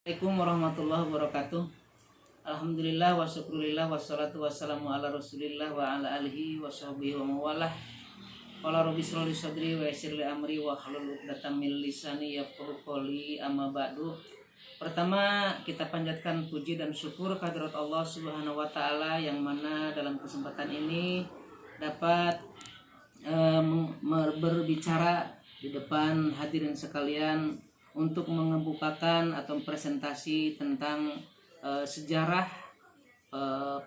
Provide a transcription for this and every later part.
Assalamualaikum warahmatullahi wabarakatuh. Alhamdulillah wa syukurillah wassalatu wassalamu ala rasulillah wa ala alihi wa sahbihi wa mawalah. Qala rabbi shrah li sadri wa yassir li amri wa hlul 'uqdatam min lisani yafqahu qawli, amma ba'du. Pertama, kita panjatkan puji dan syukur kehadirat Allah Subhanahu wa taala yang mana dalam kesempatan ini dapat berbicara di depan hadirin sekalian untuk mengemukakan atau presentasi tentang sejarah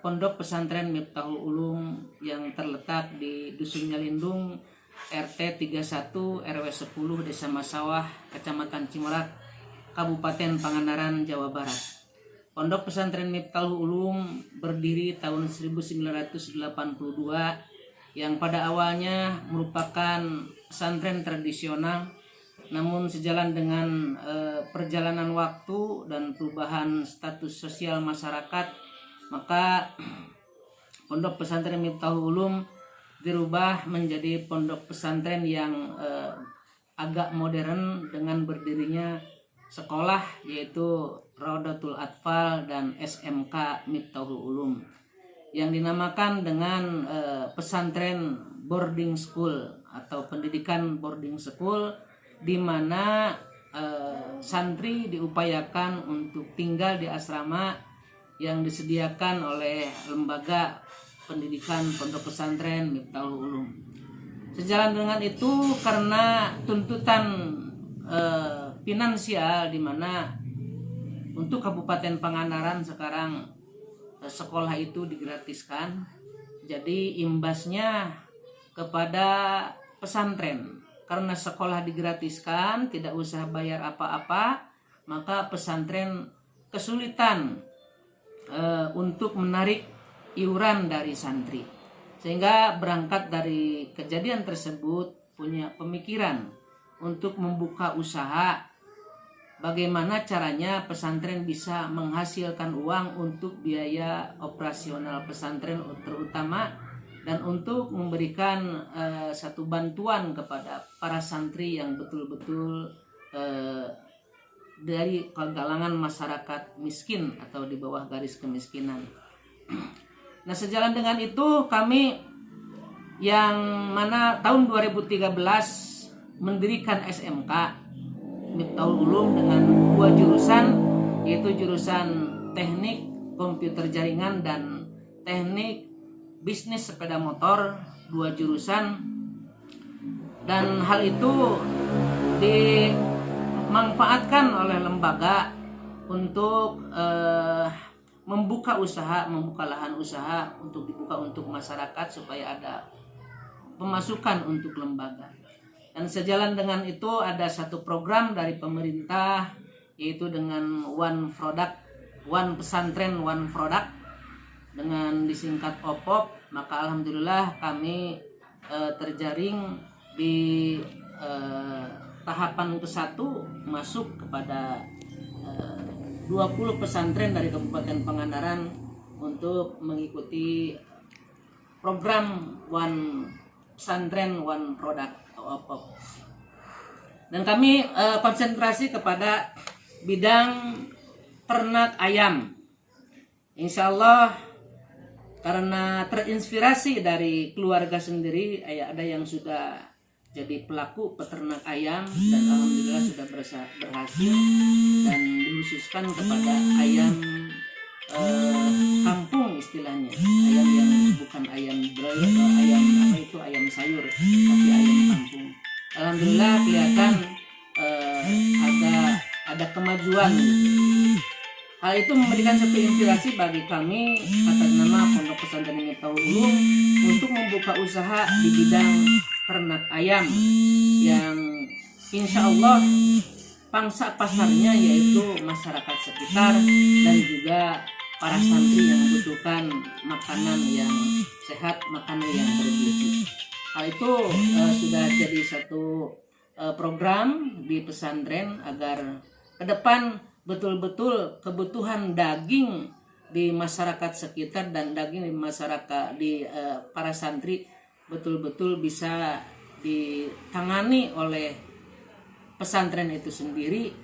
Pondok Pesantren Miftahul Ulum yang terletak di Dusun Nyalindung, RT 31 RW 10 Desa Masawah, Kecamatan Cimerak, Kabupaten Pangandaran, Jawa Barat. Pondok Pesantren Miftahul Ulum berdiri tahun 1982 yang pada awalnya merupakan pesantren tradisional. Namun sejalan dengan perjalanan waktu dan perubahan status sosial masyarakat, maka Pondok Pesantren Miftahul Ulum dirubah menjadi pondok pesantren yang agak modern dengan berdirinya sekolah, yaitu Raudatul Atfal dan SMK Miftahul Ulum yang dinamakan dengan pesantren boarding school atau pendidikan boarding school, di mana santri diupayakan untuk tinggal di asrama yang disediakan oleh lembaga pendidikan Pondok Pesantren Miftahul Ulum. Sejalan dengan itu, karena tuntutan finansial di mana untuk Kabupaten Pangandaran sekarang sekolah itu digratiskan, jadi imbasnya kepada pesantren. Karena sekolah digratiskan, tidak usah bayar apa-apa, maka pesantren kesulitan untuk menarik iuran dari santri. Sehingga berangkat dari kejadian tersebut punya pemikiran untuk membuka usaha, bagaimana caranya pesantren bisa menghasilkan uang untuk biaya operasional pesantren terutama, dan untuk memberikan satu bantuan kepada para santri yang betul-betul dari kalangan masyarakat miskin atau di bawah garis kemiskinan. Nah, sejalan dengan itu kami yang mana tahun 2013 mendirikan SMK Miftahul Ulum dengan 2 jurusan, yaitu jurusan Teknik Komputer Jaringan dan Teknik Bisnis Sepeda Motor, 2 jurusan. Dan hal itu dimanfaatkan oleh lembaga untuk membuka lahan usaha untuk dibuka untuk masyarakat supaya ada pemasukan untuk lembaga. Dan sejalan dengan itu ada satu program dari pemerintah, yaitu dengan One Pesantren One Product dengan disingkat OPOP. Maka alhamdulillah kami terjaring di tahapan ke-1 masuk kepada 20 pesantren dari Kabupaten Pangandaran untuk mengikuti program One Pesantren One Product atau OPOP. Dan kami konsentrasi kepada bidang ternak ayam. Insya Allah, karena terinspirasi dari keluarga sendiri, ada yang sudah jadi pelaku peternak ayam dan alhamdulillah sudah berhasil, dan dikhususkan kepada ayam kampung istilahnya, ayam yang bukan ayam broiler atau ayam sayur, tapi ayam kampung. Alhamdulillah kelihatan ada kemajuan. Hal itu memberikan satu inspirasi bagi kami atas nama Pondok Pesantren Miftahul Ulum untuk membuka usaha di bidang ternak ayam yang insya Allah pangsa pasarnya yaitu masyarakat sekitar dan juga para santri yang membutuhkan makanan yang sehat, makanan yang bergizi. Hal itu sudah jadi satu program di pesantren agar ke depan betul-betul kebutuhan daging di masyarakat sekitar dan daging di masyarakat para santri betul-betul bisa ditangani oleh pesantren itu sendiri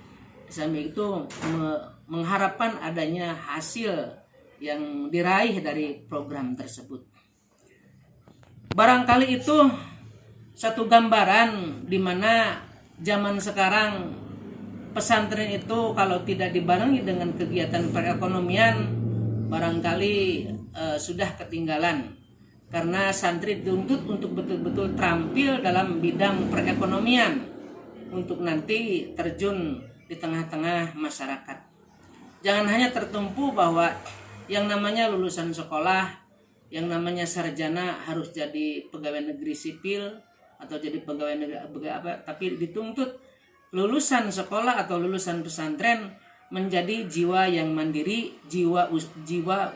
sambil itu mengharapkan adanya hasil yang diraih dari program tersebut. Barangkali itu satu gambaran di mana zaman sekarang pesantren itu kalau tidak dibarengi dengan kegiatan perekonomian barangkali sudah ketinggalan, karena santri dituntut untuk betul-betul terampil dalam bidang perekonomian untuk nanti terjun di tengah-tengah masyarakat. Jangan hanya tertumpu bahwa yang namanya lulusan sekolah, yang namanya sarjana harus jadi pegawai negeri sipil atau jadi pegawai negeri apa, tapi dituntut lulusan sekolah atau lulusan pesantren menjadi jiwa yang mandiri, jiwa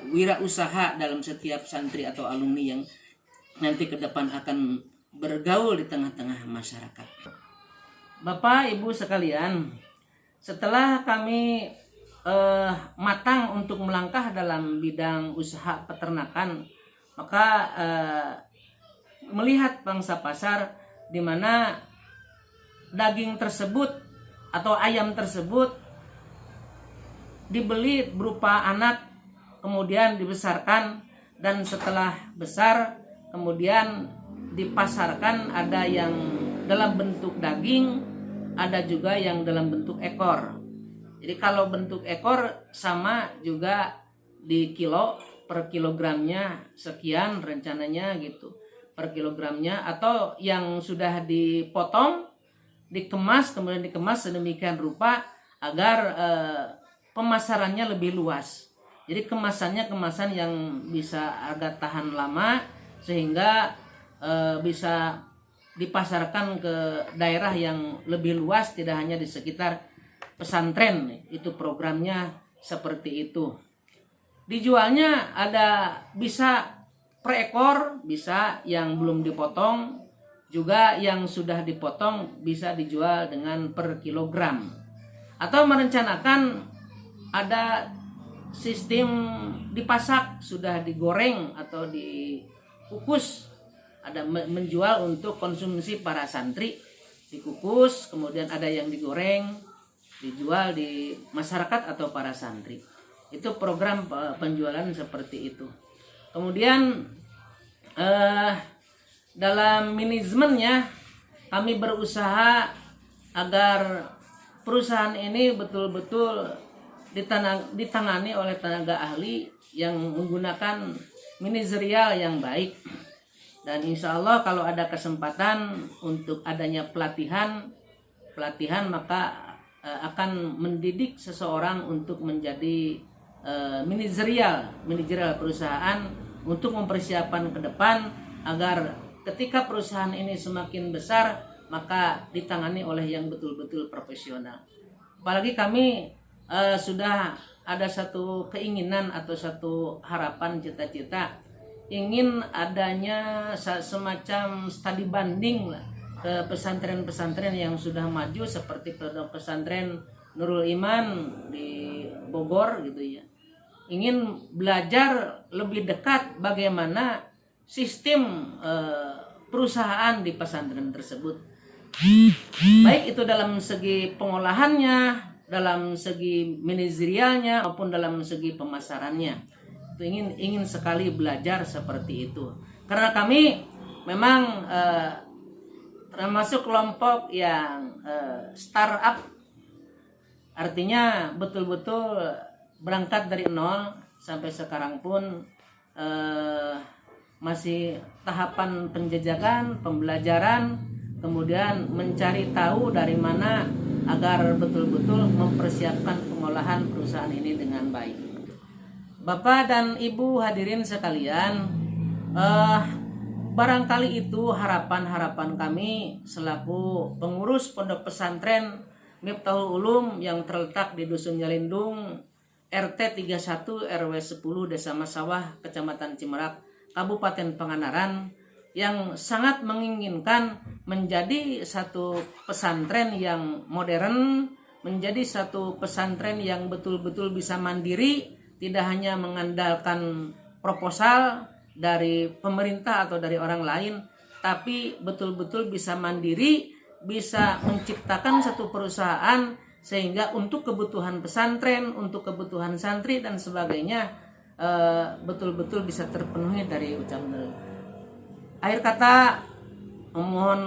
wirausaha dalam setiap santri atau alumni yang nanti ke depan akan bergaul di tengah-tengah masyarakat. Bapak Ibu sekalian, setelah kami matang untuk melangkah dalam bidang usaha peternakan, maka melihat pangsa pasar di mana daging tersebut atau ayam tersebut dibeli berupa anak, kemudian dibesarkan, dan setelah besar kemudian dipasarkan. Ada yang dalam bentuk daging, ada juga yang dalam bentuk ekor. Jadi kalau bentuk ekor sama juga di kilo, per kilogramnya sekian rencananya gitu per kilogramnya, atau yang sudah dipotong, dikemas, kemudian dikemas sedemikian rupa agar pemasarannya lebih luas. Jadi kemasannya kemasan yang bisa agak tahan lama sehingga bisa dipasarkan ke daerah yang lebih luas, tidak hanya di sekitar pesantren. Itu programnya seperti itu. Dijualnya ada bisa per ekor, bisa yang belum dipotong, juga yang sudah dipotong bisa dijual dengan per kilogram. Atau merencanakan ada sistem dipasak, sudah digoreng atau dikukus, ada menjual untuk konsumsi para santri, dikukus, kemudian ada yang digoreng, dijual di masyarakat atau para santri. Itu program penjualan seperti itu. Kemudian dalam manajemennya kami berusaha agar perusahaan ini betul-betul ditangani oleh tenaga ahli yang menggunakan manajerial yang baik. Dan insya Allah kalau ada kesempatan untuk adanya pelatihan maka akan mendidik seseorang untuk menjadi manajerial perusahaan untuk mempersiapkan ke depan agar ketika perusahaan ini semakin besar maka ditangani oleh yang betul-betul profesional. Apalagi kami sudah ada satu keinginan atau satu harapan, cita-cita ingin adanya semacam studi banding lah ke pesantren-pesantren yang sudah maju seperti pesantren Nurul Iman di Bogor gitu ya. Ingin belajar lebih dekat bagaimana sistem perusahaan di pesantren tersebut, baik itu dalam segi pengolahannya, dalam segi manajerialnya maupun dalam segi pemasarannya. Itu ingin sekali belajar seperti itu, karena kami memang termasuk kelompok yang startup, artinya betul-betul berangkat dari nol sampai sekarang pun masih tahapan penjajakan, pembelajaran, kemudian mencari tahu dari mana agar betul-betul mempersiapkan pengolahan perusahaan ini dengan baik. Bapak dan Ibu hadirin sekalian, barangkali itu harapan-harapan kami selaku pengurus Pondok Pesantren Miftahul Ulum yang terletak di Dusun Nyalindung, RT 31 RW 10 Desa Masawah, Kecamatan Cimerak, Kabupaten Pangandaran, yang sangat menginginkan menjadi satu pesantren yang modern, menjadi satu pesantren yang betul-betul bisa mandiri, tidak hanya mengandalkan proposal dari pemerintah atau dari orang lain, tapi betul-betul bisa mandiri, bisa menciptakan satu perusahaan sehingga untuk kebutuhan pesantren, untuk kebutuhan santri dan sebagainya betul-betul bisa terpenuhi dari ucapan. Akhir kata, memohon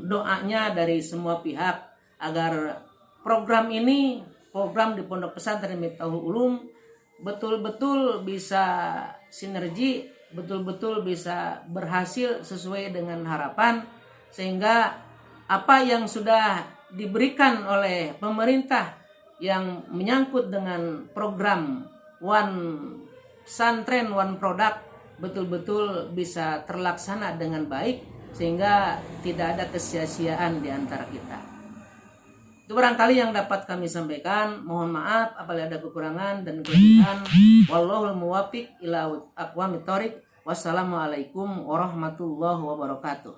doanya dari semua pihak agar program ini, program di Pondok Pesantren Miftahul Ulum betul-betul bisa sinergi, betul-betul bisa berhasil sesuai dengan harapan, sehingga apa yang sudah diberikan oleh pemerintah yang menyangkut dengan program One Pesantren One Product betul-betul bisa terlaksana dengan baik, sehingga tidak ada kesia-siaan di antara kita. Itu barangkali yang dapat kami sampaikan. Mohon maaf apabila ada kekurangan dan kelebihan. Wallahul muwaffiq ila aqwamit thoriq. Wassalamualaikum warahmatullahi wabarakatuh.